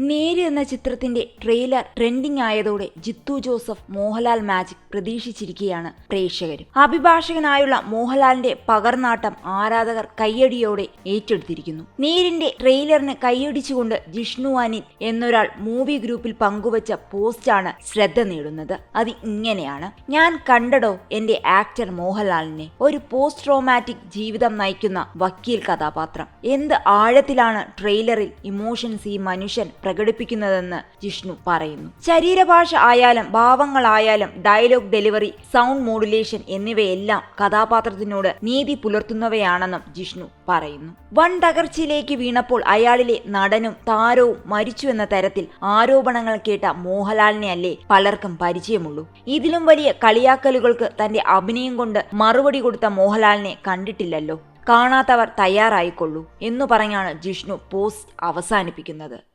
നേര് എന്ന ചിത്രത്തിന്റെ ട്രെയിലർ ട്രെൻഡിംഗ് ആയതോടെ ജിത്തു ജോസഫ് മോഹൻലാൽ മാജിക് പ്രതീക്ഷിച്ചിരിക്കുകയാണ് പ്രേക്ഷകരും. അഭിഭാഷകനായുള്ള മോഹൻലാലിന്റെ പകർനാട്ടം ആരാധകർ കയ്യടിയോടെ ഏറ്റെടുത്തിരിക്കുന്നു. നേരിന്റെ ട്രെയിലറിന് കൈയടിച്ചുകൊണ്ട് ജിഷ്ണു അനിൽ എന്നൊരാൾ മൂവി ഗ്രൂപ്പിൽ പങ്കുവച്ച പോസ്റ്റാണ് ശ്രദ്ധ നേടുന്നത്. അത് ഇങ്ങനെയാണ്: ഞാൻ കണ്ടടോ എന്റെ ആക്ടർ മോഹൻലാലിനെ, ഒരു പോസ്റ്റ് ട്രോമാറ്റിക് ജീവിതം നയിക്കുന്ന വക്കീൽ കഥാപാത്രം. എന്ത് ആഴത്തിലാണ് ട്രെയിലറിൽ ഇമോഷൻസ് ഈ മനുഷ്യൻ പ്രകടിപ്പിക്കുന്നതെന്ന് ജിഷ്ണു പറയുന്നു. ശരീരഭാഷ ആയാലും ഭാവങ്ങളായാലും ഡയലോഗ് ഡെലിവറി, സൗണ്ട് മോഡുലേഷൻ എന്നിവയെല്ലാം കഥാപാത്രത്തിനോട് നീതി പുലർത്തുന്നവയാണെന്നും ജിഷ്ണു പറയുന്നു. വൻ തകർച്ചയിലേക്ക് വീണപ്പോൾ അയാളിലെ നടനും താരവും മരിച്ചു എന്ന തരത്തിൽ ആരോപണങ്ങൾ കേട്ട മോഹൻലാലിനെ അല്ലേ പലർക്കും പരിചയമുള്ളൂ. ഇതിലും വലിയ കളിയാക്കലുകൾക്ക് തന്റെ അഭിനയം കൊണ്ട് മറുപടി കൊടുത്ത മോഹൻലാലിനെ കണ്ടിട്ടില്ലല്ലോ. കാണാത്തവർ തയ്യാറായിക്കൊള്ളൂ എന്നു പറഞ്ഞാണ് ജിഷ്ണു പോസ്റ്റ് അവസാനിപ്പിക്കുന്നത്.